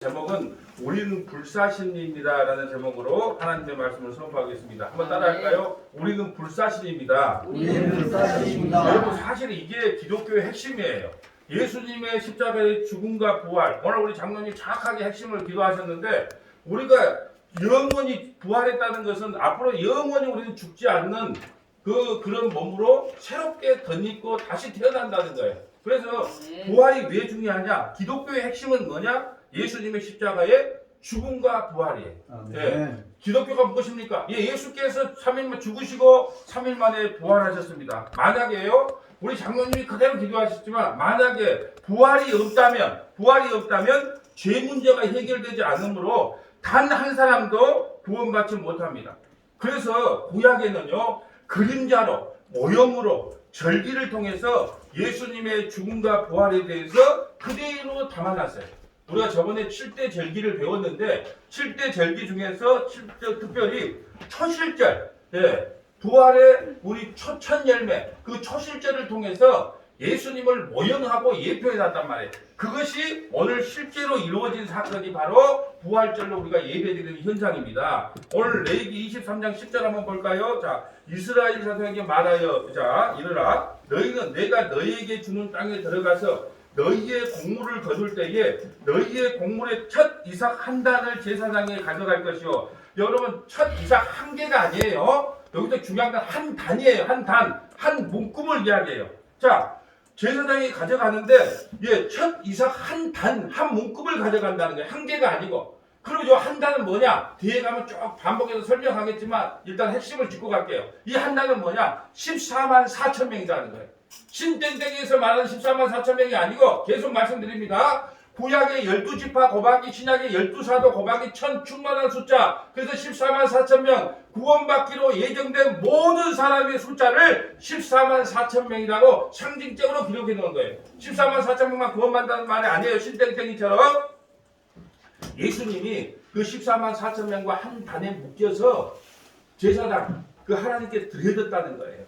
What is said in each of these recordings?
제목은 우리는 불사신입니다 라는 제목으로 하나님의 말씀을 선포하겠습니다. 한번 따라할까요? 우리는 불사신입니다. 우리는 불사신입니다. 여러분, 사실 이게 기독교의 핵심이에요. 예수님의 십자가의 죽음과 부활, 오늘 우리 장로님 정확하게 핵심을 기도하셨는데, 우리가 영원히 부활했다는 것은 앞으로 영원히 우리는 죽지 않는 그런 몸으로 새롭게 덧입고 다시 태어난다는 거예요. 그래서 부활이 왜 중요하냐? 기독교의 핵심은 뭐냐? 예수님의 십자가의 죽음과 부활이에요. 예. 기독교가 무엇입니까? 예수께서 3일 죽으시고 3일 만에 부활하셨습니다. 만약에요, 우리 장로님이 그대로 기도하셨지만, 만약에 부활이 없다면 죄 문제가 해결되지 않으므로 단 한 사람도 구원받지 못합니다. 그래서 구약에는요, 그림자로, 모형으로, 절기를 통해서 예수님의 죽음과 부활에 대해서 그대로 담아놨어요. 우리가 저번에 7대 절기를 배웠는데, 7대 절기 중에서 특별히 초실절, 부활의 우리 초천열매, 그 초실절을 통해서 예수님을 모형하고 예표해놨단 말이에요. 그것이 오늘 실제로 이루어진 사건이 바로 부활절로 우리가 예배드리는 현상입니다. 오늘 레위기 23장 10절 한번 볼까요? 자, 이스라엘 자손에게 말하여, 자, 이르라, 너희는 내가 너희에게 주는 땅에 들어가서 너희의 곡물을 거둘 때에 너희의 곡물의 첫 이삭 한 단을 제사장에 가져갈 것이요. 여러분, 첫 이삭 한 개가 아니에요. 여기서 중요한 건 한 단이에요. 한 단, 한 문구를 이야기해요. 자, 제사장이 가져가는데, 첫 이삭 한 단, 한 문구를 가져간다는 거예요. 한 개가 아니고. 그럼 이 한 단은 뭐냐? 뒤에 가면 쭉 반복해서 설명하겠지만 일단 핵심을 짚고 갈게요. 이 한 단은 뭐냐? 14만 4천 명이라는 거예요. 신땡땡에서 말하는 14만 4천 명이 아니고, 계속 말씀드립니다. 구약의 12지파 곱하기 신약의 12사도 곱하기 1000 충만한 숫자. 그래서 14만 4천 명, 구원받기로 예정된 모든 사람의 숫자를 14만 4천 명이라고 상징적으로 기록해 놓은 거예요. 14만 4천 명만 구원받는다는 말이 아니에요. 신땡땡이처럼. 예수님이 그 14만 4천 명과 한 단에 묶여서 제사장, 그 하나님께 드려졌다는 거예요.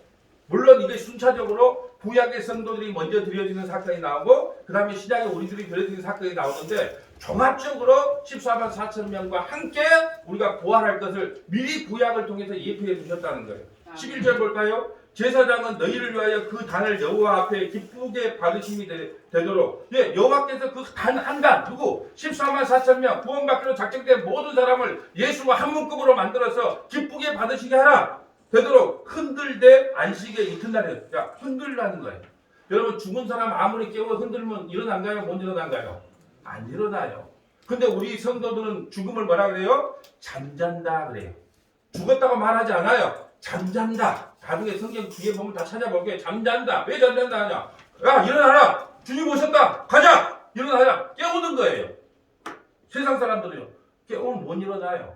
물론 이게 순차적으로 구약의 성도들이 먼저 드려지는 사건이 나오고, 그 다음에 신약에 우리들이 드려지는 사건이 나오는데, 종합적으로 14만 4천 명과 함께 우리가 부활할 것을 미리 구약을 통해서 예표해 주셨다는 거예요. 11절 볼까요? 제사장은 너희를 위하여 그 단을 여호와 앞에 기쁘게 받으심이 되도록, 여호와께서 그 단 한 단, 누구? 14만 4천 명 구원받기로 작정된 모든 사람을 예수와 한 문급으로 만들어서 기쁘게 받으시게 하라. 되도록 흔들되 안식의 이튿날에, 흔들라는 거예요. 여러분, 죽은 사람 아무리 깨워 흔들면 일어난가요? 못 일어난가요? 안 일어나요. 근데 우리 성도들은 죽음을 뭐라 그래요? 잠잔다 그래요. 죽었다고 말하지 않아요. 잠잔다. 나중에 성경 뒤에 보면 다 찾아볼게요. 잠잔다. 왜 잠잔다 하냐? 야, 일어나라. 주님 오셨다. 가자. 일어나라. 깨우는 거예요. 세상 사람들은요, 깨우면 못 일어나요.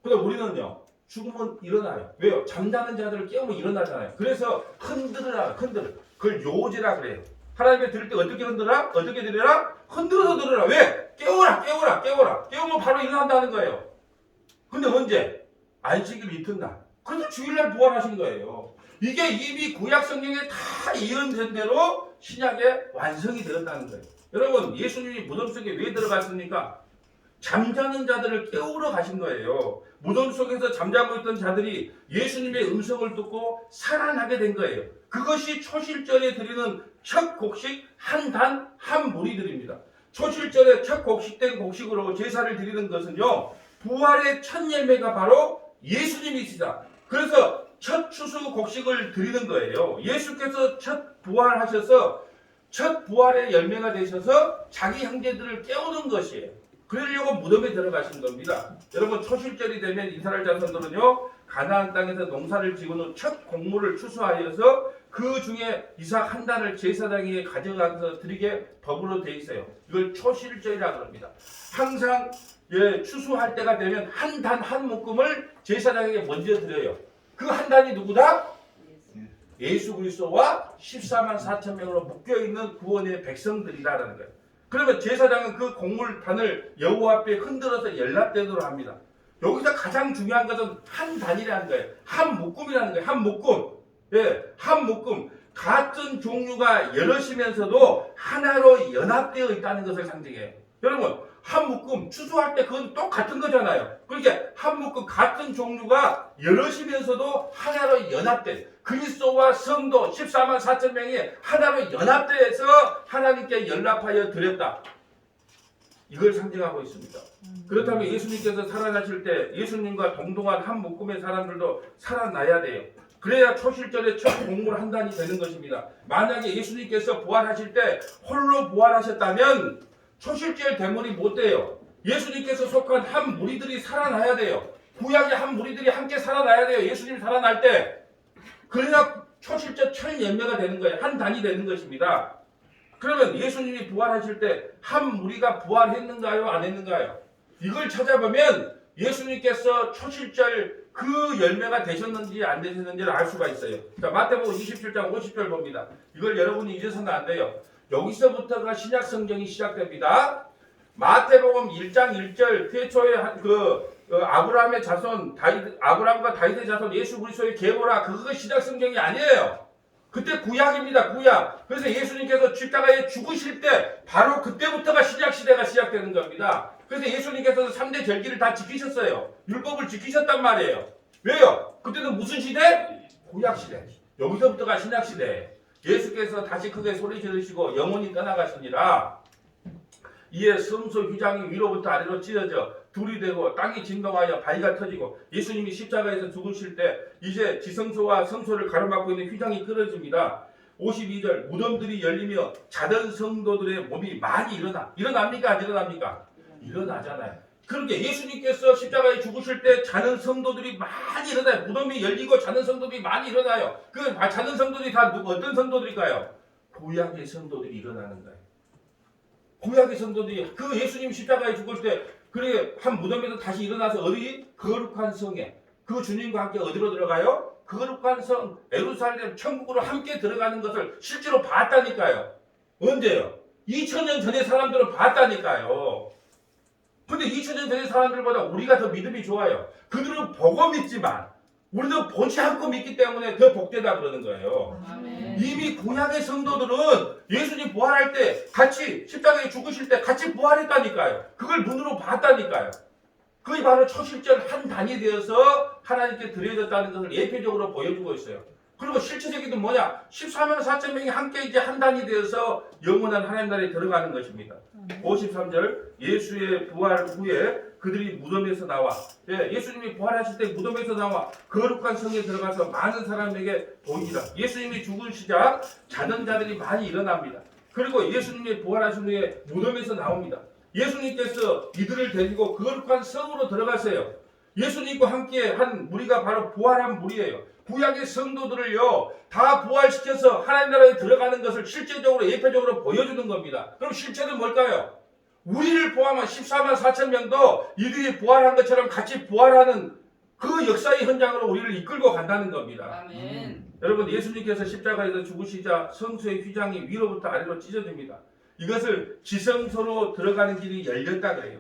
근데 우리는요, 죽으면 일어나요. 왜요? 잠자는 자들을 깨우면 일어나잖아요. 그래서 흔들으라, 흔들. 그걸 요제라 그래요. 하나님께 들을 때 어떻게 흔들어라? 어떻게 들으라? 흔들어서 들으라. 왜? 깨워라, 깨워라, 깨워라. 깨우면 바로 일어난다는 거예요. 근데 언제? 안식일 이튿날. 그래서 주일날 부활하신 거예요. 이게 이미 구약 성경에 다 예언된 대로 신약에 완성이 되었다는 거예요. 여러분, 예수님이 무덤 속에 왜 들어갔습니까? 잠자는 자들을 깨우러 가신 거예요. 무덤 속에서 잠자고 있던 자들이 예수님의 음성을 듣고 살아나게 된 거예요. 그것이 초실절에 드리는 첫 곡식 한 단 한 무리들입니다. 초실절에 첫 곡식된 곡식으로 제사를 드리는 것은요, 부활의 첫 열매가 바로 예수님이시다. 그래서 첫 추수 곡식을 드리는 거예요. 예수께서 첫 부활하셔서 첫 부활의 열매가 되셔서 자기 형제들을 깨우는 것이에요. 그러려고 무덤에 들어가신 겁니다. 여러분, 초실절이 되면 이스라엘 자손들은요, 가나안 땅에서 농사를 지은 후 첫 곡물을 추수하여서 그 중에 이삭 한 단을 제사장에게 가져가서 드리게 법으로 돼 있어요. 이걸 초실절이라고 합니다. 항상 추수할 때가 되면 한 단 한 묶음을 제사장에게 먼저 드려요. 그 한 단이 누구다? 예수 그리스도와 14만 4천 명으로 묶여있는 구원의 백성들이라는 거예요. 그러면 제사장은 그 곡물단을 여호와 앞에 흔들어서 연락되도록 합니다. 여기서 가장 중요한 것은 한 단이라는 거예요. 한 묶음이라는 거예요. 한 묶음. 한 묶음. 같은 종류가 여럿이면서도 하나로 연합되어 있다는 것을 상징해요. 여러분, 한 묶음 추수할 때 그건 똑같은 거잖아요. 그러니까 한 묶음 같은 종류가 여럿이면서도 하나로 연합된 그리스도와 성도 14만 4천 명이 하나로 연합돼서 하나님께 연락하여 드렸다. 이걸 상징하고 있습니다. 그렇다면 예수님께서 살아나실 때 예수님과 동동한 한 묶음의 사람들도 살아나야 돼요. 그래야 초실절에 첫 공물 한 단이 되는 것입니다. 만약에 예수님께서 부활하실 때 홀로 부활하셨다면 초실절 대물이 못 돼요. 예수님께서 속한 한 무리들이 살아나야 돼요. 구약의 한 무리들이 함께 살아나야 돼요. 예수님 살아날 때. 그래야 초실절 첫 열매가 되는 거예요. 한 단이 되는 것입니다. 그러면 예수님이 부활하실 때 한 무리가 부활했는가요? 안 했는가요? 이걸 찾아보면 예수님께서 초실절 그 열매가 되셨는지 안 되셨는지를 알 수가 있어요. 자, 마태복음 27장 50절 봅니다. 이걸 여러분이 잊어서는 안 돼요. 여기서부터가 신약 성경이 시작됩니다. 마태복음 1장 1절 태초에 아브라함의 자손 아브라함과 다윗의 자손 예수 그리스도의 계보라 그거 신약 성경이 아니에요. 그때 구약입니다. 구약. 그래서 예수님께서 십자가에 죽으실 때 바로 그때부터가 신약 시대가 시작되는 겁니다. 그래서 예수님께서는 3대 절기를 다 지키셨어요. 율법을 지키셨단 말이에요. 왜요? 그때는 무슨 시대? 구약 시대. 여기서부터가 신약 시대. 예수께서 다시 크게 소리 지르시고 영원히 떠나가시니라. 이에 성소 휘장이 위로부터 아래로 찢어져 둘이 되고 땅이 진동하여 바위가 터지고 예수님이 십자가에서 죽으실 때 이제 지성소와 성소를 가로막고 있는 휘장이 끊어집니다. 52절 무덤들이 열리며 자던 성도들의 몸이 많이 일어납니까? 안 일어납니까? 일어나잖아요. 그러니까 예수님께서 십자가에 죽으실 때 자는 성도들이 많이 일어나요. 무덤이 열리고 자는 성도들이 많이 일어나요. 그 자는 성도들이 다 어떤 성도들일까요? 구약의 성도들이 일어나는 거예요. 구약의 성도들이 그 예수님 십자가에 죽을 때 그래 한 무덤에서 다시 일어나서 어디 거룩한 성에 그 주님과 함께 어디로 들어가요? 거룩한 성 예루살렘 천국으로 함께 들어가는 것을 실제로 봤다니까요. 언제요? 2000년 전에 사람들은 봤다니까요. 근데 2000년 전의 사람들보다 우리가 더 믿음이 좋아요. 그들은 보고 믿지만 우리도 보지 않고 믿기 때문에 더 복되다 그러는 거예요. 아멘. 이미 구약의 성도들은 예수님 부활할 때 같이 십자가에 죽으실 때 같이 부활했다니까요. 그걸 눈으로 봤다니까요. 그게 바로 초실절 한 단이 되어서 하나님께 드려졌다는 것을 예표적으로 보여주고 있어요. 그리고 실체적인 건 뭐냐? 14만 4천 명이 함께 이제 한 단이 되어서 영원한 하나님 나라에 들어가는 것입니다. 53절 예수의 부활 후에 그들이 무덤에서 나와 예수님이 부활하실 때 무덤에서 나와 거룩한 성에 들어가서 많은 사람에게 보이니라. 예수님이 죽으시자 자는 자들이 많이 일어납니다. 그리고 예수님이 부활하신 후에 무덤에서 나옵니다. 예수님께서 이들을 데리고 거룩한 성으로 들어가세요. 예수님과 함께 한 무리가 바로 부활한 무리예요. 구약의 성도들을요 다 부활시켜서 하나님 나라에 들어가는 것을 실제적으로 예표적으로 보여주는 겁니다. 그럼 실체는 뭘까요? 우리를 포함한 14만 4천 명도 이들이 부활한 것처럼 같이 부활하는 그 역사의 현장으로 우리를 이끌고 간다는 겁니다. 아멘. 여러분 예수님께서 십자가에서 죽으시자 성소의 휘장이 위로부터 아래로 찢어집니다. 이것을 지성소로 들어가는 길이 열렸다 그래요.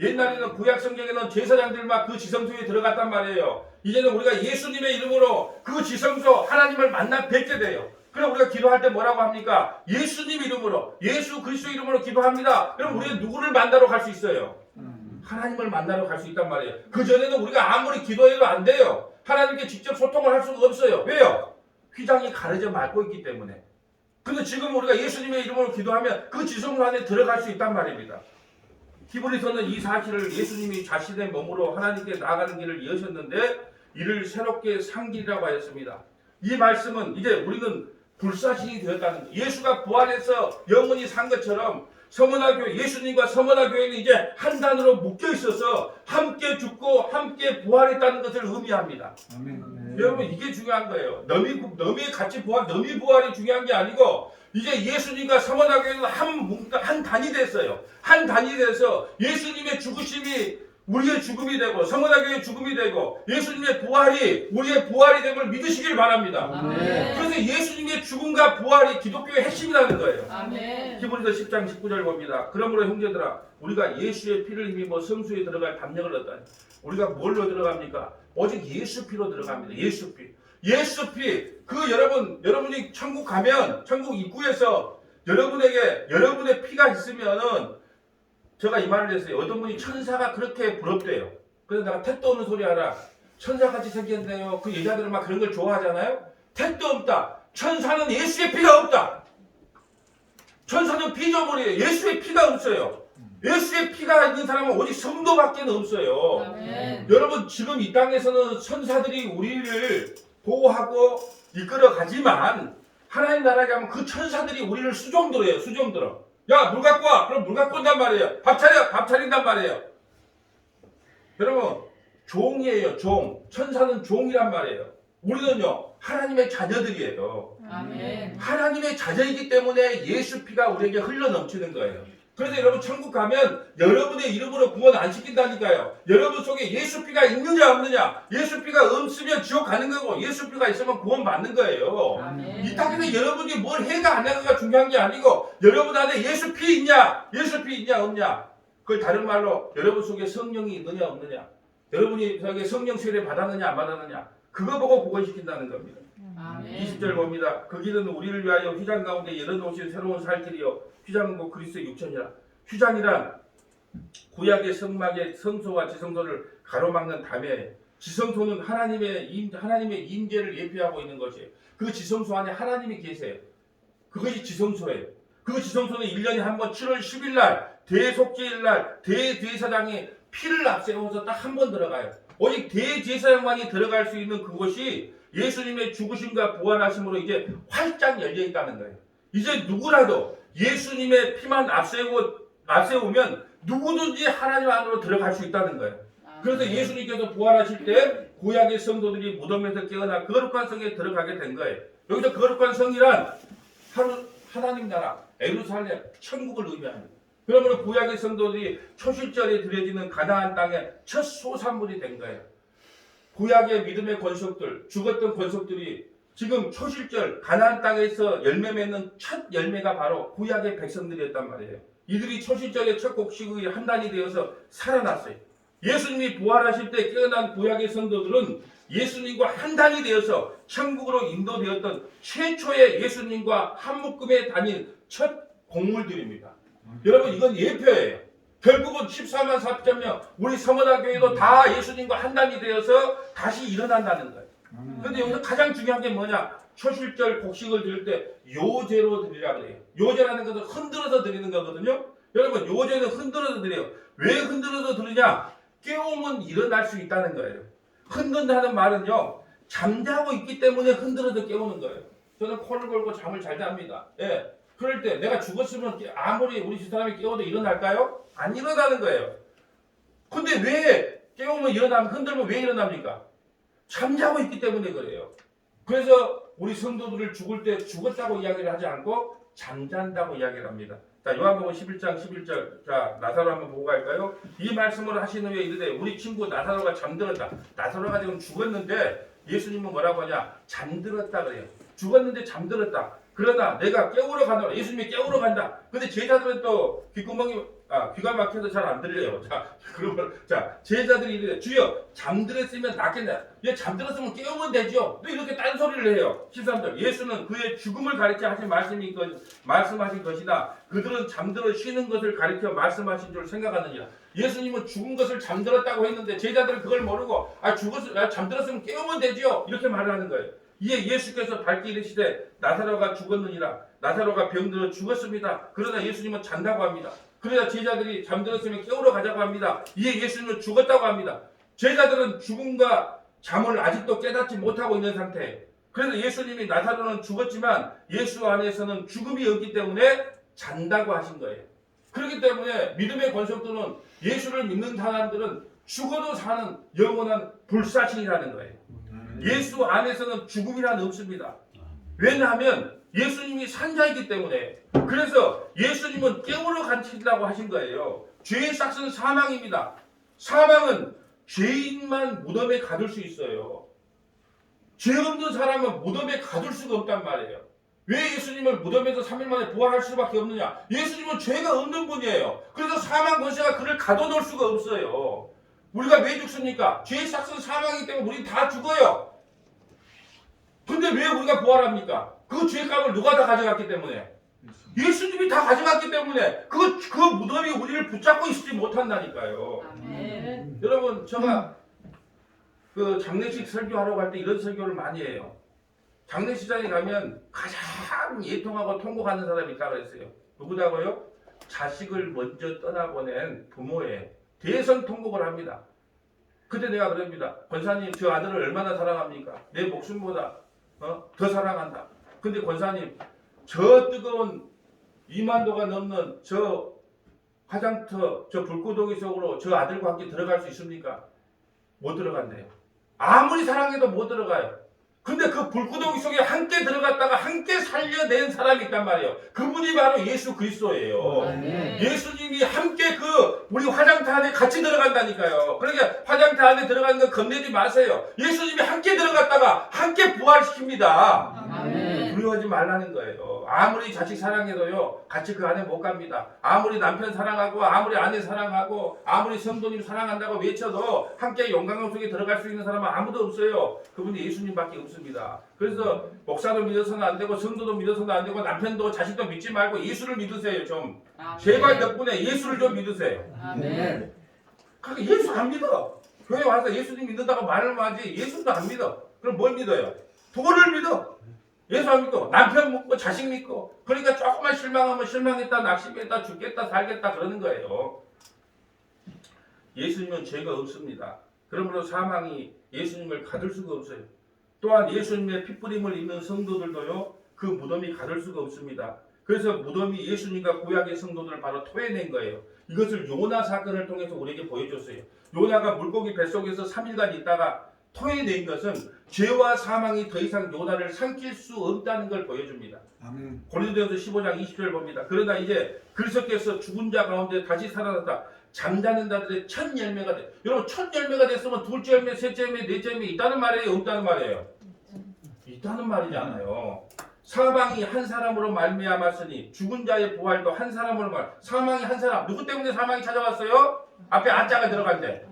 옛날에는 구약 성경에는 제사장들만 그 지성소에 들어갔단 말이에요. 이제는 우리가 예수님의 이름으로 그 지성소 하나님을 만나 뵙게 돼요. 그럼 우리가 기도할 때 뭐라고 합니까? 예수님 이름으로 예수 그리스도 이름으로 기도합니다. 그럼 우리는 누구를 만나러 갈 수 있어요? 하나님을 만나러 갈 수 있단 말이에요. 그전에는 우리가 아무리 기도해도 안 돼요. 하나님께 직접 소통을 할 수가 없어요. 왜요? 휘장이 가려져 말고 있기 때문에. 근데 지금 우리가 예수님의 이름으로 기도하면 그 지성소 안에 들어갈 수 있단 말입니다. 히브리서는 이 사실을 예수님이 자신의 몸으로 하나님께 나아가는 길을 여셨는데 이를 새롭게 산 길이라고 하였습니다. 이 말씀은 이제 우리는 불사신이 되었다는 거예요. 예수가 부활해서 영원히 산 것처럼 서머나교회 예수님과 서머나교회는 이제 한 단으로 묶여 있어서 함께 죽고 함께 부활했다는 것을 의미합니다. 아멘. 여러분 이게 중요한 거예요. 너미 같이 너미 부활이 중요한 게 아니고 이제 예수님과 서머나교회는 한 단이 됐어요. 한 단이 돼서 예수님의 죽으심이 우리의 죽음이 되고 서머나교회의 죽음이 되고 예수님의 부활이 우리의 부활이 됨을 믿으시길 바랍니다. 아멘. 그래서 예수님의 죽음과 부활이 기독교의 핵심이라는 거예요. 아멘. 히브리서 10장 19절 봅니다. 그러므로 형제들아 우리가 예수의 피를 힘입어 성수에 들어갈 담력을 얻다니 우리가 뭘로 들어갑니까? 오직 예수 피로 들어갑니다. 예수 피. 예수 피. 여러분이 천국 가면 천국 입구에서 여러분에게 여러분의 피가 있으면은 제가 이 말을 했어요. 어떤 분이 천사가 그렇게 부럽대요. 그래서 내가 택도 없는 소리 하라. 천사같이 생겼네요. 그 여자들은 막 그런 걸 좋아하잖아요. 택도 없다. 천사는 예수의 피가 없다. 천사는 피조물이에요. 예수의 피가 없어요. 예수의 피가 있는 사람은 오직 성도밖에 없어요. 아멘. 여러분 지금 이 땅에서는 천사들이 우리를 보호하고 이끌어가지만 하나님 나라에 가면 그 천사들이 우리를 수종들어요. 수종들어. 야, 물 갖고 와. 그럼 물 갖고 온단 말이에요. 밥 차려. 밥 차린단 말이에요. 여러분 종이에요. 종. 천사는 종이란 말이에요. 우리는요 하나님의 자녀들이에요. 아멘. 하나님의 자녀이기 때문에 예수 피가 우리에게 흘러 넘치는 거예요. 그래서 여러분 천국 가면 여러분의 이름으로 구원 안 시킨다니까요. 여러분 속에 예수 피가 있느냐 없느냐. 예수 피가 없으면 지옥 가는 거고 예수 피가 있으면 구원 받는 거예요. 아멘. 이 땅에서 여러분이 뭘 해가 안 해가 중요한 게 아니고 여러분 안에 예수 피 있냐 예수 피 있냐 없냐. 그걸 다른 말로 여러분 속에 성령이 있느냐 없느냐. 여러분이 속에 성령 세례 받았느냐 안 받았느냐. 그거 보고 구원시킨다는 겁니다. 아멘. 20절 봅니다. 그 길은 우리를 위하여 휘장 가운데 열어놓으신 새로운 살 길이요 휘장은 곧 그리스도의 육천이라. 휘장이란 구약의 성막의 성소와 지성소를 가로막는 담에 지성소는 하나님의 임재를 예표하고 있는 것이에요. 그 지성소 안에 하나님이 계세요. 그것이 지성소예요. 그 지성소는 1년에 한 번 7월 10일 날 대속죄일 날 대제사장이 피를 앞세워서 딱 한 번 들어가요. 오직 대제사장만이 들어갈 수 있는 그곳이 예수님의 죽으심과 부활하심으로 이제 활짝 열려 있다는 거예요. 이제 누구라도 예수님의 피만 앞세우면 누구든지 하나님 안으로 들어갈 수 있다는 거예요. 그래서 예수님께서 부활하실 때 구약의 성도들이 무덤에서 깨어나 거룩한 성에 들어가게 된 거예요. 여기서 거룩한 성이란 하나님 나라, 예루살렘, 천국을 의미합니다. 그러므로 구약의 성도들이 초실절에 드려지는 가나안 땅의 첫 소산물이 된 거예요. 구약의 믿음의 권속들, 죽었던 권속들이 지금 초실절 가나안 땅에서 열매 맺는 첫 열매가 바로 구약의 백성들이었단 말이에요. 이들이 초실절의 첫 곡식의 한 단이 되어서 살아났어요. 예수님이 부활하실 때 깨어난 구약의 성도들은 예수님과 한 단이 되어서 천국으로 인도되었던 최초의 예수님과 한 묶음에 다닌 첫 공물들입니다. 여러분 이건 예표예요. 결국은 14만 4천 명 우리 성원아 교회도 다 예수님과 한 단이 되어서 다시 일어난다는 거예요. 그런데 여기서 가장 중요한 게 뭐냐? 초실절 곡식을 드릴 때 요제로 드리라 그래요. 요제라는 것은 흔들어서 드리는 거거든요. 여러분 요제는 흔들어서 드려요. 왜 흔들어서 드리냐? 깨우면 일어날 수 있다는 거예요. 흔든다는 말은요 잠자고 있기 때문에 흔들어서 깨우는 거예요. 저는 코를 골고 잠을 잘 잡니다. 예. 그럴 때 내가 죽었으면 아무리 우리 집사람이 깨워도 일어날까요? 안 일어나는 거예요. 근데 왜 깨우면 일어나면 흔들면 왜 일어납니까? 잠자고 있기 때문에 그래요. 그래서 우리 성도들을 죽을 때 죽었다고 이야기를 하지 않고 잠잔다고 이야기를 합니다. 자, 요한복음 11장 11절. 자, 나사로 한번 보고 갈까요? 이 말씀을 하시는 후에 이르되 우리 친구 나사로가 잠들었다. 나사로가 지금 죽었는데 예수님은 뭐라고 하냐? 잠들었다 그래요. 죽었는데 잠들었다. 그러나 내가 깨우러 가노라. 예수님이 깨우러 간다. 근데 제자들은 또 귀가 막혀서 잘 안 들려요. 자, 그러면 제자들이 이래 주여 잠들었으면 낫겠네. 얘 잠들었으면 깨우면 되죠. 또 이렇게 딴소리를 해요. 13절. 예수는 그의 죽음을 가리켜 하신 말씀하신 것이나 그들은 잠들어 쉬는 것을 가리켜 말씀하신 줄 생각하느니라. 예수님은 죽은 것을 잠들었다고 했는데 제자들은 그걸 모르고 잠들었으면 깨우면 되죠. 이렇게 말을 하는 거예요. 이에 예수께서 밝게 이르시되 나사로가 죽었느니라. 나사로가 병들어 죽었습니다. 그러나 예수님은 잔다고 합니다. 그러자 제자들이 잠들었으면 깨우러 가자고 합니다. 이에 예수님은 죽었다고 합니다. 제자들은 죽음과 잠을 아직도 깨닫지 못하고 있는 상태예요. 그래서 예수님이 나사로는 죽었지만 예수 안에서는 죽음이 없기 때문에 잔다고 하신 거예요. 그렇기 때문에 믿음의 권속들은 예수를 믿는 사람들은 죽어도 사는 영원한 불사신이라는 거예요. 예수 안에서는 죽음이란 없습니다. 왜냐하면 예수님이 산자이기 때문에. 그래서 예수님은 깨우러 가신다고 하신 거예요. 죄의 싹은 사망입니다. 사망은 죄인만 무덤에 가둘 수 있어요. 죄 없는 사람은 무덤에 가둘 수가 없단 말이에요. 왜 예수님을 무덤에서 3일 만에 부활할 수밖에 없느냐? 예수님은 죄가 없는 분이에요. 그래서 사망 권세가 그를 가둬놓을 수가 없어요. 우리가 왜 죽습니까? 죄의 싹은 사망이기 때문에 우리 다 죽어요. 근데 왜 우리가 부활합니까? 그 죄값을 누가 다 가져갔기 때문에. 예수님이 다 가져갔기 때문에 그 무덤이 우리를 붙잡고 있지 못한다니까요. 아멘. 여러분 제가 그 장례식 설교하러 갈 때 이런 설교를 많이 해요. 장례식장에 가면 가장 예통하고 통곡하는 사람이 있다고 했어요. 누구다고요? 자식을 먼저 떠나보낸 부모의 대성통곡을 합니다. 그때 내가 그럽니다. 권사님 저 아들을 얼마나 사랑합니까? 내 목숨보다 더 사랑한다. 근데 권사님 저 뜨거운 2만 도가 넘는 저 화장터 저 불구덩이 속으로 저 아들과 함께 들어갈 수 있습니까? 못 들어간대요. 아무리 사랑해도 못 들어가요. 근데 그 불구덩이 속에 함께 들어갔다가 함께 살려낸 사람이 있단 말이에요. 그분이 바로 예수 그리스도예요. 아멘. 예수님이 함께 우리 화장터 안에 같이 들어간다니까요. 그러니까 화장터 안에 들어가는 거 겁내지 마세요. 예수님이 함께 들어갔다가 함께 부활시킵니다. 아멘. 두려워하지 말라는 거예요. 아무리 자식 사랑해도요, 같이 그 안에 못 갑니다. 아무리 남편 사랑하고, 아무리 아내 사랑하고, 아무리 성도님 사랑한다고 외쳐도 함께 영광 속에 들어갈 수 있는 사람은 아무도 없어요. 그분이 예수님밖에 없습니다. 그래서 목사도 믿어서는 안 되고, 성도도 믿어서는 안 되고, 남편도 자식도 믿지 말고 예수를 믿으세요. 좀 아멘. 제발 덕분에 예수를 좀 믿으세요. 아멘. 그러니까 예수 안 믿어. 교회 와서 예수님 믿는다고 말을 하지 예수도 안 믿어. 그럼 뭘 믿어요? 돈을 믿어. 예수 안 믿고 남편 믿고 자식 믿고 그러니까 조금만 실망하면 실망했다 낙심했다 죽겠다 살겠다 그러는 거예요. 예수님은 죄가 없습니다. 그러므로 사망이 예수님을 가둘 수가 없어요. 또한 예수님의 핏부림을 입는 성도들도요 그 무덤이 가둘 수가 없습니다. 그래서 무덤이 예수님과 구약의 성도들을 바로 토해낸 거예요. 이것을 요나 사건을 통해서 우리에게 보여줬어요. 요나가 물고기 뱃속에서 3일간 있다가 토해낸 것은 죄와 사망이 더 이상 요나를 삼킬 수 없다는 걸 보여줍니다. 아멘. 고린도전서 15장 20절 봅니다. 그러나 이제 그리스도께서 죽은 자 가운데 다시 살아났다. 잠자는 자들의 첫 열매가 돼. 여러분 첫 열매가 됐으면 둘째 열매, 셋째 열매, 넷째 열매 있다는 말이에요? 없다는 말이에요? 있다는 말이잖아요. 사망이 한 사람으로 말미암았으니 죽은 자의 부활도 한 사람으로 사망이 한 사람. 누구 때문에 사망이 찾아왔어요? 앞에 아자가 들어간대.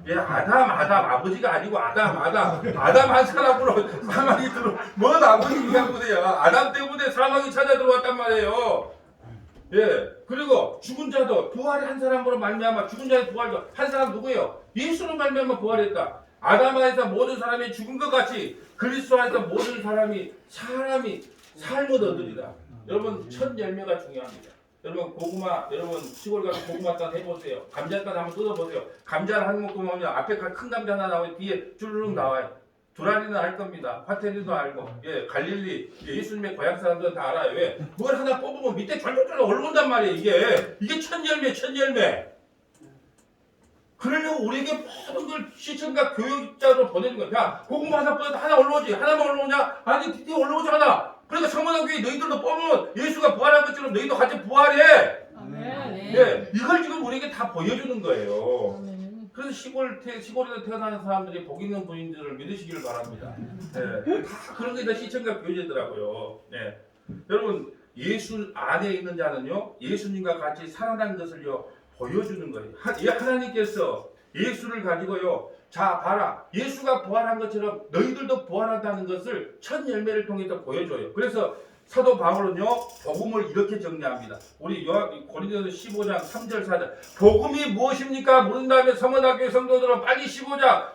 예, 아담 아버지가 아니고 아담 한 사람으로 사망이 뭔 아버지 이야기보세요. 아담 때문에 사망이 찾아 들어왔단 말이에요. 예, 그리고 죽은 자도 부활이 한 사람으로 말미암아 죽은 자의 부활도 한 사람 누구예요? 예수로 말미암아 부활했다. 아담 안에서 모든 사람이 죽은 것 같이 그리스도 안에서 모든 사람이 삶을 얻으리라. 여러분 첫 열매가 중요합니다. 여러분 고구마, 여러분 시골 가서 고구마 딴 해보세요. 감자단 한번 뜯어보세요. 감자를 한 묶음 하면 앞에 큰 감자 하나 나오고 뒤에 쭈르륵 나와요. 두라리는 알 겁니다. 화태리도 알고, 예, 갈릴리, 예수님의 고향 사람들은 다 알아요. 왜? 뭘 하나 뽑으면 밑에 쫄쫄쫄 올라온단 말이에요. 이게 첫 열매. 그러려고 우리에게 모든 걸 시청과 교육자로 보내는 거야. 야, 고구마 하나 올라오지. 하나만 올라오냐? 아니, 뒤에 올라오지 않아. 그러니까 성만학교에 너희들도 뽑으면 예수가 부활한 것처럼 너희도 같이 부활해. 아멘. 예, 이걸 지금 우리에게 다 보여주는 거예요. 그래서 시골에서 태어나는 사람들이 복 있는 부인들을 믿으시길 바랍니다. 예, 다 그런 게 다 시청과 교제더라고요. 예. 여러분, 예수 안에 있는 자는요, 예수님과 같이 살아난 것을요, 보여주는 거예요. 하나님께서 예수를 가지고요, 자 봐라, 예수가 부활한 것처럼 너희들도 부활한다는 것을 첫 열매를 통해서 보여줘요. 그래서 사도 바울은요 복음을 이렇게 정리합니다. 우리 고린도전서 15장 3절 4절 복음이 무엇입니까? 물은 다음에 서문학교의 성도들은 빨리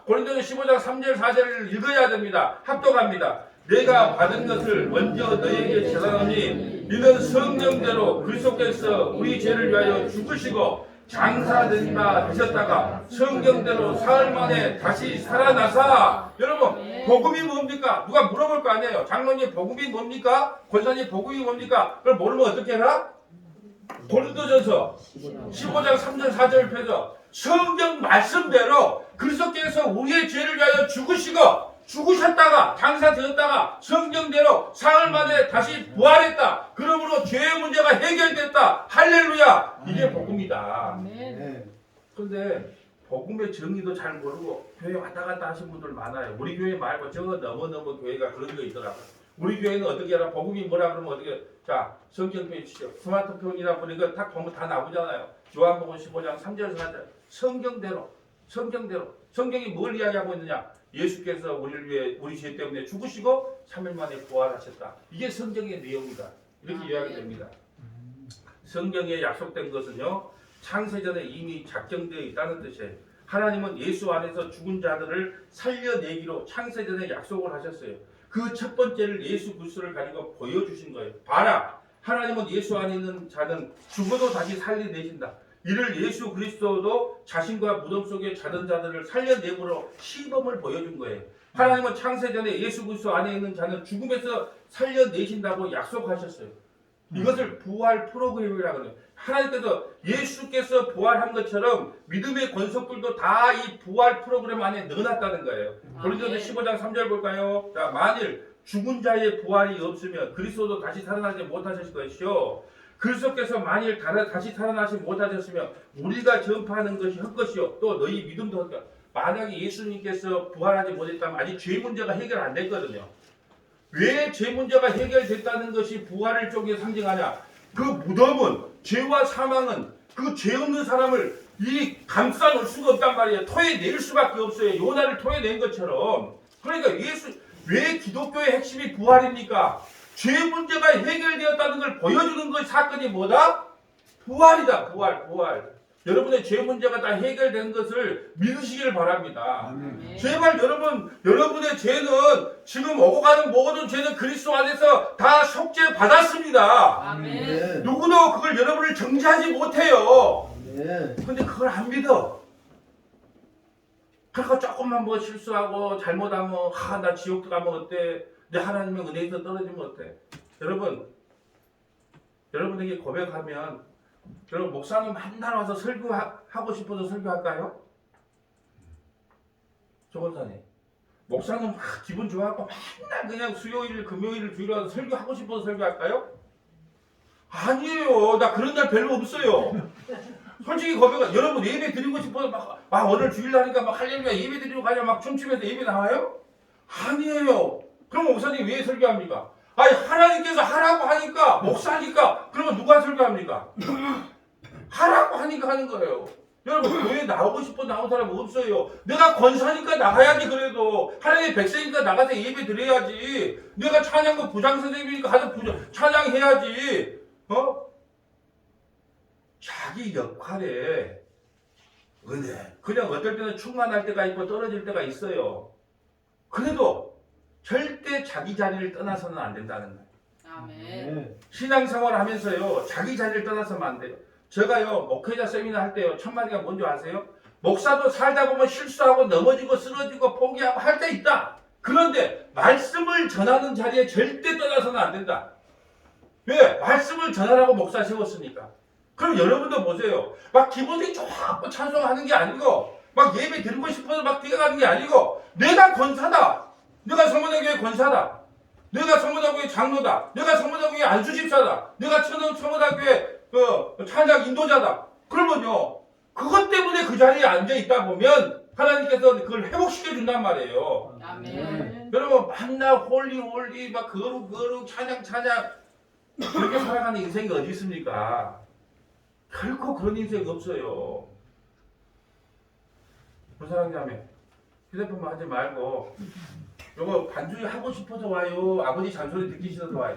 고린도전서 15장 3절 4절을 읽어야 됩니다. 합독합니다. 내가 받은 것을 먼저 너희에게 전하노니 이는 성령대로 그리스도께서 우리 죄를 위하여 죽으시고 장사된 바 되셨다가 성경대로 사흘 만에 다시 살아나사. 여러분 복음이 뭡니까? 누가 물어볼 거 아니에요. 장로님 복음이 뭡니까? 권사님 복음이 뭡니까? 그걸 모르면 어떻게 해라? 고린도전서 15장 3절 4절 펴서 성경 말씀대로 그리스도께서 우리의 죄를 위하여 죽으셨다가 장사되었다가 성경대로 사흘 만에 다시 부활했다. 그러므로 죄의 문제가 해결됐다. 할렐루야. 이게 복음이다. 그런데 복음의 정의도 잘 모르고 교회 왔다 갔다 하신 분들 많아요. 우리 교회 말고 저 너무 교회가 그런 거 있더라고요. 우리 교회는 어떻게 해라? 복음이 뭐라 그러면 어떻게? 자, 성경표 주시오. 스마트폰이나 보니까 딱 보면 다 나오잖아요. 요한복음 15장 3절 4절 성경대로 성경이 뭘 이야기하고 있느냐? 예수께서 우리를 위해 우리 죄 때문에 죽으시고 3일 만에 부활하셨다. 이게 성경의 내용이다. 이렇게 이야기됩니다. 성경에 약속된 것은요, 창세전에 이미 작정되어 있다는 뜻이에요. 하나님은 예수 안에서 죽은 자들을 살려내기로 창세전에 약속을 하셨어요. 그 첫 번째를 예수 그리스도를 가지고 보여주신 거예요. 봐라, 하나님은 예수 안에 있는 자는 죽어도 다시 살려내신다. 이를 예수 그리스도도 자신과 무덤 속에 자던 자들을 살려내므로 시범을 보여준 거예요. 하나님은 창세전에 예수 그리스도 안에 있는 자는 죽음에서 살려내신다고 약속하셨어요. 이것을 부활 프로그램이라고 해요. 하나님께서 예수께서 부활한 것처럼 믿음의 권속들도 다 이 부활 프로그램 안에 넣어놨다는 거예요. 고린도서 15장 3절 볼까요? 자, 만일 죽은 자의 부활이 없으면 그리스도도 다시 살아나지 못하실 것이요. 그리스도께서 만일 다시 살아나지 못하셨으면 우리가 전파하는 것이 헛것이요. 또 너희 믿음도 헛것. 만약에 예수님께서 부활하지 못했다면 아직 죄 문제가 해결 안 됐거든요. 왜 죄 문제가 해결됐다는 것이 부활을 쪽에 상징하냐? 그 무덤은, 죄와 사망은 그 죄 없는 사람을 이 감싸 놓을 수가 없단 말이에요. 토해낼 수밖에 없어요. 요나를 토해낸 것처럼. 그러니까 왜 기독교의 핵심이 부활입니까? 죄 문제가 해결되었다는 걸 보여주는 것 사건이 뭐다? 부활이다. 부활. 여러분의 죄 문제가 다 해결된 것을 믿으시기를 바랍니다. 제발 여러분의 죄는 지금 오고 가는 모든 죄는 그리스도 안에서 다 속죄 받았습니다. 아멘. 누구도 그걸 여러분을 정죄하지 못해요. 네. 근데 그걸 안 믿어. 그러니까 조금만 뭐 실수하고 잘못하면 나 지옥 들어가면 어때? 내 하나님의 은혜에서 떨어지면 어때? 여러분에게 고백하면 여러분 목사님 맨날 와서 설교하고 싶어서 설교할까요? 조건사님 목사님 막 기분 좋아갖고 맨날 그냥 수요일 금요일 주일 와서 설교하고 싶어서 설교할까요? 아니에요. 나 그런 날 별로 없어요. 솔직히 고백은 여러분 예배 드리고 싶어서 막 오늘 주일날이니까 막 할렐루야 예배 드리고 가자 막 춤추면서 예배 나와요? 아니에요. 그럼 목사님 왜 설교합니까? 아니 하나님께서 하라고 하니까 목사니까 그러면 누가 설교합니까? 하라고 하니까 하는 거예요. 여러분 교회 나오고 싶어 나온 사람 없어요. 내가 권사니까 나가야지. 그래도 하나님의 백성이니까 나가서 예배 드려야지. 내가 찬양부 부장 선생님이니까 가서 찬양해야지. 자기 역할에 은혜. 그냥 어떨 때는 충만할 때가 있고 떨어질 때가 있어요. 그래도 절대 자기 자리를 떠나서는 안 된다는 거예요. 아멘. 신앙생활 하면서요, 자기 자리를 떠나서는 안 돼요. 제가요, 목회자 세미나 할 때요, 첫 마디가 뭔지 아세요? 목사도 살다 보면 실수하고 넘어지고 쓰러지고 포기하고 할 때 있다. 그런데 말씀을 전하는 자리에 절대 떠나서는 안 된다. 왜? 말씀을 전하라고 목사 세웠으니까. 그럼 여러분도 보세요. 막 기분이 좋고 찬송하는 게 아니고, 막 예배 드리고 싶어서 막 뛰어가는 게 아니고, 내가 권사다. 내가 성모대교회 권사다. 내가 성모대교회 장로다. 내가 성모대교회 안수집사다. 내가 성모대교회 찬양 인도자다. 그러면요, 그것 때문에 그 자리에 앉아 있다 보면 하나님께서 그걸 회복시켜 준단 말이에요. 아멘. 여러분 맨날 홀리 막 거룩 찬양 그렇게 살아가는 인생이 어디 있습니까? 결코 그런 인생이 없어요. 불사랑자매 휴대폰만 하지 말고 요거 반주에 하고 싶어서 와요. 아버지 잔소리 듣기 싫어서 와요.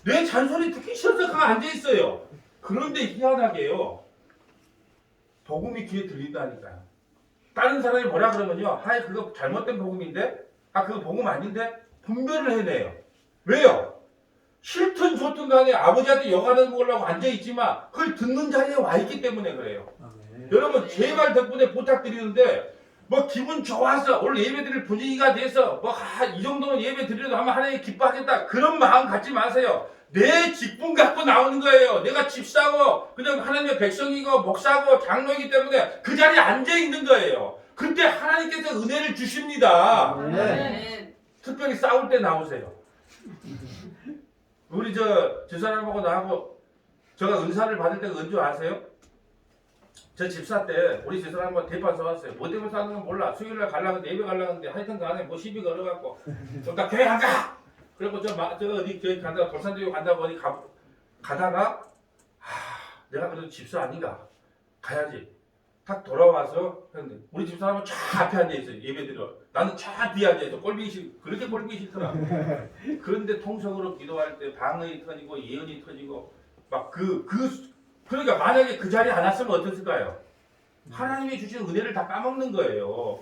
내 잔소리 듣기 싫어서 그가 앉아있어요. 그런데 희한하게요, 복음이 귀에 들린다니까요. 다른 사람이 뭐라 그러면요, 그거 잘못된 복음인데? 그거 복음 아닌데? 분별을 해내요. 왜요? 싫든 좋든 간에 아버지한테 영화를 먹으려고 앉아있지만 그걸 듣는 자리에 와있기 때문에 그래요. 여러분 제발 덕분에 부탁드리는데 뭐 기분 좋아서 오늘 예배 드릴 분위기가 돼서 이 정도면 예배 드리려도 하면 하나님 기뻐하겠다 그런 마음 갖지 마세요. 내 직분 갖고 나오는 거예요. 내가 집사고 그냥 하나님의 백성이고 목사고 장로이기 때문에 그 자리에 앉아 있는 거예요. 그때 하나님께서 은혜를 주십니다. 아멘. 특별히 싸울 때 나오세요. 우리 저 사람하고 나하고 제가 은사를 받을 때가 언제 아세요? 저 집사 때 우리 집사람하고 대판 써왔어요. 뭐 때문에 싸는 건 몰라. 수요일날 가려는데 예배 가려는데 하여튼 간에 뭐 시비 걸어갖고 나 교회 안 가! 그리고 저 어디 교회 간다가 돌산교회 간다고 어디 가다가 내가 그래도 집사 아닌가? 가야지. 딱 돌아와서 했는데 우리 집사람은 쫙 앞에 앉아있어요. 예배 드려. 나는 쫙 뒤에 앉아있어. 그렇게 꼴보기 싫더라. 그런데 통성으로 기도할 때 방언이 터지고 예언이 터지고 그러니까 만약에 그 자리에 안 왔으면 어땠을까요? 하나님이 주신 은혜를 다 까먹는 거예요.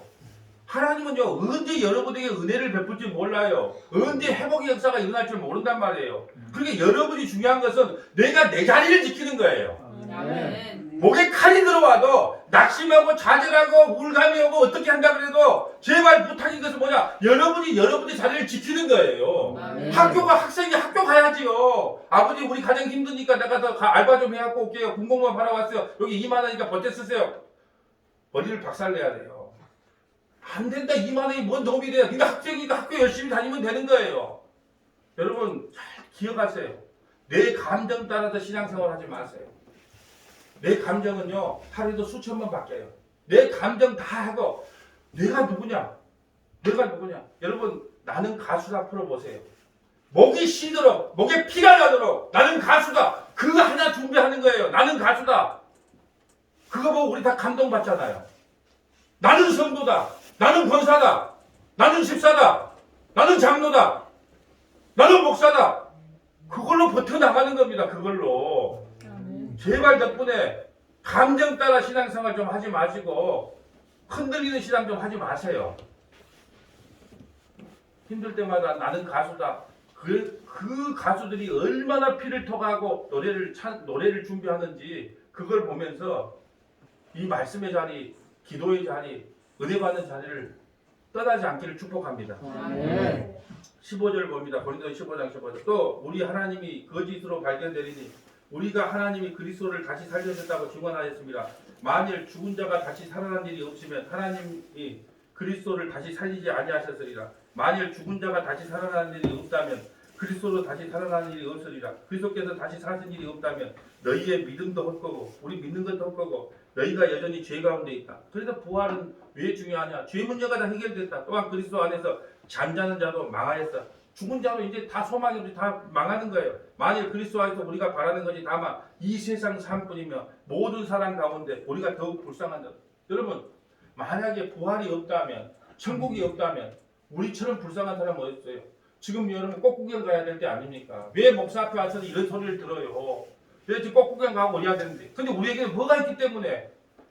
하나님은요, 언제 여러분에게 은혜를 베풀지 몰라요. 언제 회복의 역사가 일어날 줄 모른단 말이에요. 그러니까 여러분이 중요한 것은 내가 내 자리를 지키는 거예요. 아멘. 목에 칼이 들어와도 낙심하고 좌절하고 우울감이 오고 어떻게 한다 그래도 제발 부탁인 것은 뭐냐? 여러분이 여러분의 자리를 지키는 거예요. 아멘. 학생이 학교 가야지요. 아버지 우리 가정 힘드니까 내가 더 알바 좀 해갖고 올게요. 군복만 팔아왔어요. 여기 2만 원이니까 버텨 쓰세요. 머리를 박살내야 돼요. 안 된다. 2만 원이 뭔 도움이 돼요. 네가 학생이니까 학교 열심히 다니면 되는 거예요. 여러분 잘 기억하세요. 내 감정 따라서 신앙생활 하지 마세요. 내 감정은요 하루에도 수천 번 바뀌어요. 내 감정 다 하고 내가 누구냐? 여러분 나는 가수다 풀어보세요. 목이 쉬도록 목에 피가 나도록 나는 가수다. 그거 하나 준비하는 거예요. 나는 가수다. 그거 보고 우리 다 감동받잖아요. 나는 성도다. 나는 권사다. 나는 집사다. 나는 장로다. 나는 목사다. 그걸로 버텨나가는 겁니다. 그걸로. 제발 덕분에 감정 따라 신앙생활 좀 하지 마시고 흔들리는 신앙 좀 하지 마세요. 힘들 때마다 나는 가수다. 그 가수들이 얼마나 피를 토하고 노래를 준비하는지 그걸 보면서 이 말씀의 자리, 기도의 자리, 은혜 받는 자리를 떠나지 않기를 축복합니다. 아멘. 15절 봅니다. 고린도서 15장 15절. 또 우리 하나님이 거짓으로 발견되리니 우리가 하나님이 그리스도를 다시 살려셨다고 증언하였습니다. 만일 죽은 자가 다시 살아난 일이 없으면 하나님이 그리스도를 다시 살리지 아니하셨으리라. 만일 죽은 자가 다시 살아난 일이 없다면 그리스도로 다시 살아난 일이 없으리라. 그리스도께서 다시 사신 일이 없다면 너희의 믿음도 헛거고 우리 믿는 것도 헛거고 너희가 여전히 죄 가운데 있다. 그래서 부활은 왜 중요하냐? 죄 문제가 다 해결됐다. 또한 그리스도 안에서 잠자는 자도 망하였어. 죽은 자로 이제 다 소망이 없이 다 망하는 거예요. 만일 그리스도 안에서 우리가 바라는 것이 다만 이 세상 삶뿐이며 모든 사람 가운데 우리가 더욱 불쌍한 자. 여러분 만약에 부활이 없다면 천국이 없다면 우리처럼 불쌍한 사람 어디 있어요? 지금 여러분 꽃구경 가야 될 때 아닙니까? 왜 목사 앞에 와서 이런 소리를 들어요? 왜 지금 꽃구경 가고 오야 되는데? 근데 우리에게는 뭐가 있기 때문에?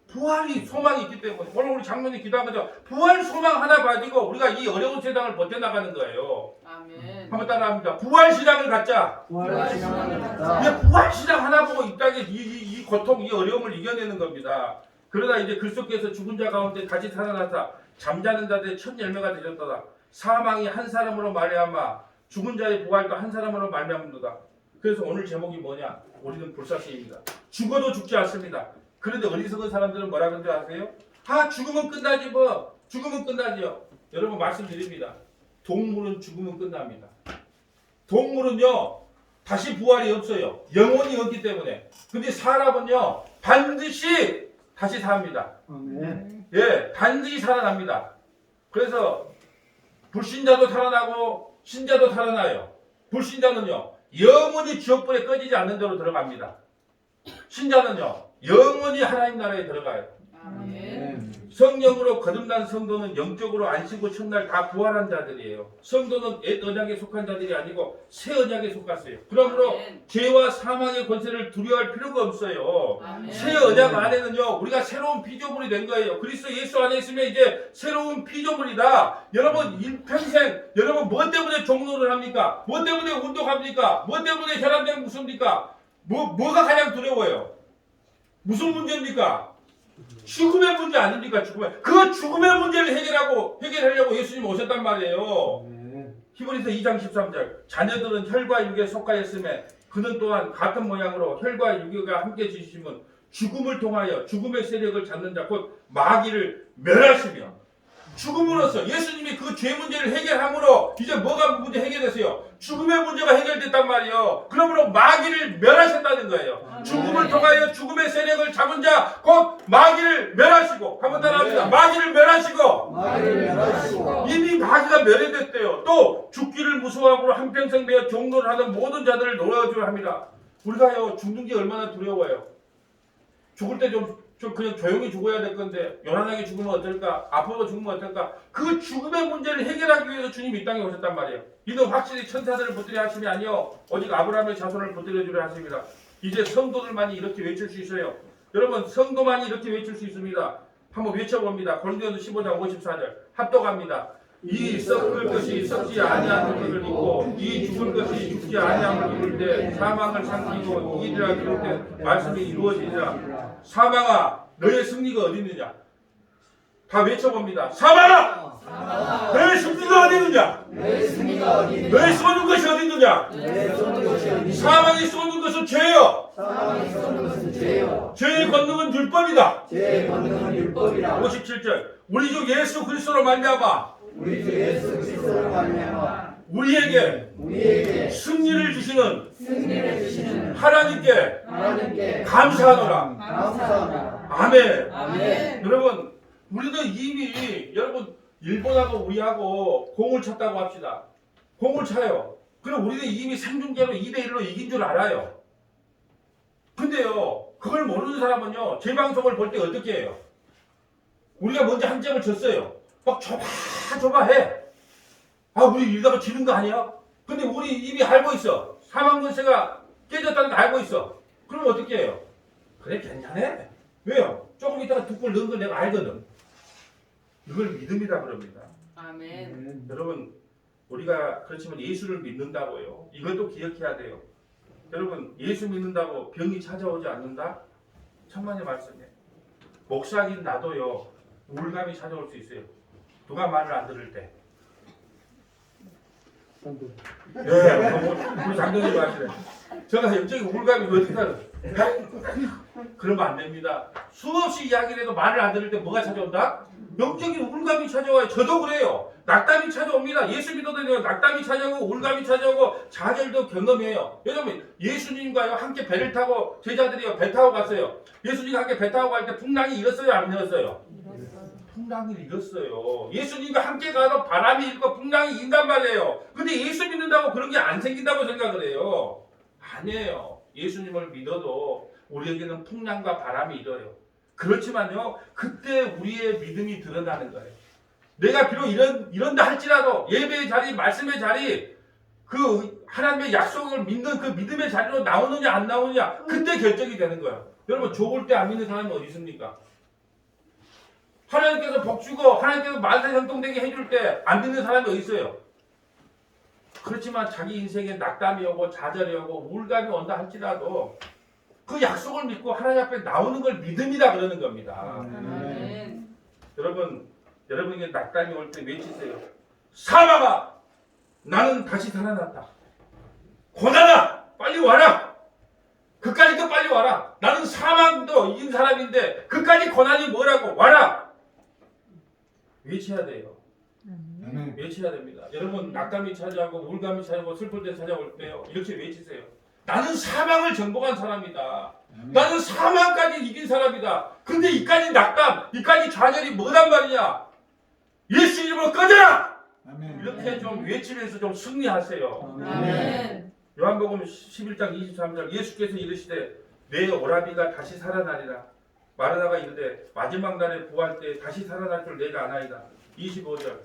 부활이 소망이 있기 때문에. 오늘 우리 장로님 기도한 거죠. 부활 소망 하나 가지고 우리가 이 어려운 세상을 버텨나가는 거예요. 아멘. 한번 따라합니다. 부활 신앙을 갖자. 부활 신앙을 갖자. 왜 부활 신앙 하나 보고 이 땅에 이 고통, 이 어려움을 이겨내는 겁니다. 그러나 이제 그리스도께서 죽은 자 가운데 다시 살아나사 잠자는 자들의 첫 열매가 되셨도다. 사망이 한 사람으로 말미암아 죽은 자의 부활도 한 사람으로 말미암는도다. 그래서 오늘 제목이 뭐냐? 우리는 불사시입니다. 죽어도 죽지 않습니다. 그런데 어리석은 사람들은 뭐라 그러는지 아세요? 아 죽으면 끝나지 뭐. 죽으면 끝나지요. 여러분 말씀드립니다. 동물은 죽으면 끝납니다. 동물은요 다시 부활이 없어요. 영혼이 없기 때문에. 근데 사람은요 반드시 다시 삽니다. 아멘. 예, 반드시 살아납니다. 그래서 불신자도 살아나고 신자도 살아나요. 불신자는요 영원히 지옥불에 꺼지지 않는 데로 들어갑니다. 신자는요 영원히 하나님 나라에 들어가요. 아멘. 성령으로 거듭난 성도는 영적으로 안 쉬고 첫날 다 부활한 자들이에요. 성도는 옛 언약에 속한 자들이 아니고 새 언약에 속았어요. 그러므로 아멘. 죄와 사망의 권세를 두려워할 필요가 없어요. 아멘. 새 언약 안에는요 우리가 새로운 피조물이 된 거예요. 그리스도 예수 안에 있으면 이제 새로운 피조물이다. 여러분 일평생 여러분 뭐 때문에 종로를 합니까? 뭐 때문에 운동합니까? 뭐 때문에 혈압약 무섭니까? 뭐가 가장 두려워요? 무슨 문제입니까? 죽음의 문제 아닙니까? 죽음의 문제를 해결하려고 예수님 오셨단 말이에요. 아멘. 히브리서 2장 13절. 자녀들은 혈과 육에 속하였음에 그는 또한 같은 모양으로 혈과 육가 함께 지시면 죽음을 통하여 죽음의 세력을 잡는 자 곧 마귀를 멸하시며 죽음으로써 예수님이 그 죄 문제를 해결함으로 이제 뭐가 문제 해결됐어요? 죽음의 문제가 해결됐단 말이에요. 그러므로 마귀를 멸하셨다는 거예요. 아멘. 죽음을 통하여 죽음의 세력을 잡은 자 곧 마귀를 멸하시고 한번 따라합니다. 마귀를 멸하시고 마귀를 멸하시고 이미 마귀가 멸해됐대요. 또 죽기를 무서워하고 한평생 되어 종로를 하는 모든 자들을 놀아주려 합니다. 우리가요 죽는 게 얼마나 두려워요. 죽을 때 좀 그냥 조용히 죽어야 될 건데 요란하게 죽으면 어떨까? 아파도 죽으면 어떨까? 그 죽음의 문제를 해결하기 위해서 주님이 이 땅에 오셨단 말이에요. 이는 확실히 천사들을 붙들려 하심이 아니요 오직 아브라함의 자손을 붙들려 주려 하십니다. 이제 성도들만이 이렇게 외칠 수 있어요. 여러분 성도만이 이렇게 외칠 수 있습니다. 한번 외쳐봅니다. 고린도전서 15장 54절 합독합니다. 이 썩을 것이 썩지 아니하는 것을 믿고 이 죽을 것이 죽지 아니함을 믿을 때 사망을 삼키고 이기리라 기록된 말씀이 이루어지리라. 사망아 너의 승리가 어디 있느냐? 다 외쳐봅니다. 사망아 너의 승리가 어디 있느냐? 너의 쏘는 것이 어디 있느냐? 사망이 쏘는 것은 죄요. 죄의 권능은 율법이다. 57절 우리 주 예수 그리스도로 말미암아 우리에게 승리를 주시는 하나님께 감사하노라. 아멘. 여러분 우리는 이미 여러분 일본하고 우리하고 공을 쳤다고 합시다. 공을 차요. 그럼 우리는 이미 생중계로 2대1로 이긴 줄 알아요. 근데요 그걸 모르는 사람은요 제 방송을 볼 때 어떻게 해요? 우리가 먼저 한 점을 졌어요. 막 좁아해. 아 우리 이러다가 지는 거 아니야? 근데 우리 이미 알고 있어. 사망권세가 깨졌다는 거 알고 있어. 그럼 어떻게 해요? 그래 괜찮아. 왜요? 조금 있다가 두 골 넣은 걸 내가 알거든. 이걸 믿음이다 그럽니다. 아멘. 여러분 우리가 그렇지만 예수를 믿는다고요. 이것도 기억해야 돼요. 여러분 예수 믿는다고 병이 찾아오지 않는다? 천만의 말씀이에요. 목사인 나도요 우울감이 찾아올 수 있어요. 누가 말을 안 들을 때. 우리 장로님 하시네. 제가 영적인 우울감이 어떻게 하는? 그러면 안 됩니다. 수없이 이야기를 해도 말을 안 들을 때 뭐가 찾아온다? 영적인 우울감이 찾아와요. 저도 그래요. 낙담이 찾아옵니다. 예수 믿어도 낙담이 찾아오고 우울감이 찾아오고 좌절도 경험해요. 여러분 예수님과요 함께 배를 타고 제자들이요 배 타고 갔어요. 예수님과 함께 배 타고 갈 때 풍랑이 일었어요 안 일었어요? 풍랑이 일었어요. 예수님과 함께 가도 바람이 일고 풍랑이 일단 말이에요. 근데 예수 믿는다고 그런 게 안 생긴다고 생각을 해요. 아니에요. 예수님을 믿어도 우리에게는 풍랑과 바람이 일어요. 그렇지만요 그때 우리의 믿음이 드러나는 거예요. 내가 비록 이런다 할지라도 예배의 자리, 말씀의 자리, 그 하나님의 약속을 믿는 그 믿음의 자리로 나오느냐 안 나오느냐 그때 결정이 되는 거예요. 여러분 좋을 때 안 믿는 사람이 어디 있습니까? 하나님께서 복 주고 하나님께서 만사 형통되게 해줄 때 안 믿는 사람이 어디 있어요? 그렇지만 자기 인생에 낙담이 오고 좌절이 오고 우울감이 온다 할지라도 그 약속을 믿고 하나님 앞에 나오는 걸 믿음이다 그러는 겁니다. 아멘. 여러분에게 낙담이 올 때 외치세요. 사망아 나는 다시 살아났다. 고난아 빨리 와라. 그까짓 거 빨리 와라. 나는 사망도 이긴 사람인데 그까짓 고난이 뭐라고 와라. 외쳐야 돼요. 외쳐야 됩니다. 여러분 낙담이 찾아오고 우울감이 찾아오고 슬플 때 찾아올 때요 이렇게 외치세요. 나는 사망을 정복한 사람이다. 나는 사망까지 이긴 사람이다. 근데 이까지 낙담, 이까지 좌절이 뭐란 말이냐? 예수 이름으로 꺼져라! 이렇게 좀 외치면서 좀 승리하세요. 아멘. 요한복음 11장 23절 예수께서 이르시되 내 오라비가 다시 살아나리라. 마르다가 이르되 마지막 날에 부활 때 다시 살아날 줄 내가 아나이다. 25절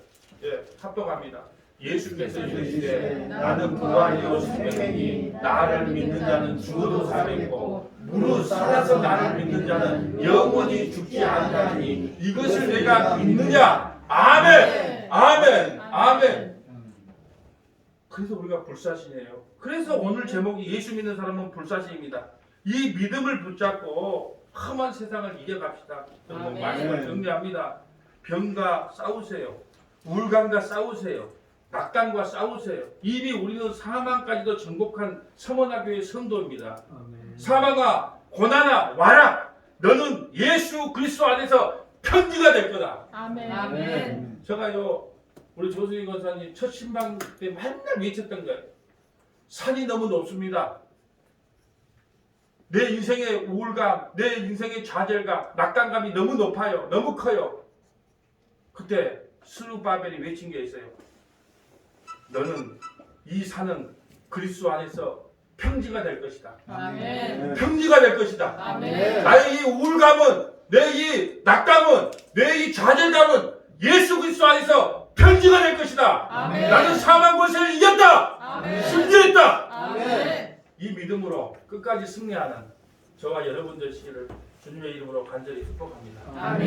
합독합니다. 예수께서 이르시되 나는 부활이요 생명이니 나를 믿는 자는 죽어도 살겠고 무릇 살아서 나를 믿는 자는 영원히 죽지 아니하니 이것을 내가 믿느냐? 아멘. 아멘. 아멘. 그래서 우리가 불사신이에요. 그래서 오늘 제목이 예수 믿는 사람은 불사신입니다. 이 믿음을 붙잡고 험한 세상을 이겨갑시다. 그리고 말씀을 정리합니다. 병과 싸우세요. 우울감과 싸우세요. 낙담과 싸우세요. 이미 우리는 사망까지도 정복한 성원학교의 성도입니다. 사망아 고난아 와라. 너는 예수 그리스도 안에서 편지가 될 거다. 아멘. 아멘. 제가요 우리 조수희 권사님 첫 신방 때 맨날 외쳤던 거예요. 산이 너무 높습니다. 내 인생의 우울감, 내 인생의 좌절감, 낙담감이 너무 높아요. 너무 커요. 그때 스루바벨이 외친 게 있어요. 너는 이 산은 그리스도 안에서 평지가 될 것이다. 아멘. 평지가 될 것이다. 아멘. 나의 이 우울감은, 내 이 낙담은, 내 이 좌절감은 예수 그리스도 안에서 평지가 될 것이다. 아멘. 나는 사망 권세를 이겼다. 아멘. 승리했다. 아멘. 이 믿음으로 끝까지 승리하는 저와 여러분들 시기를 주님의 이름으로 간절히 축복합니다. 아멘.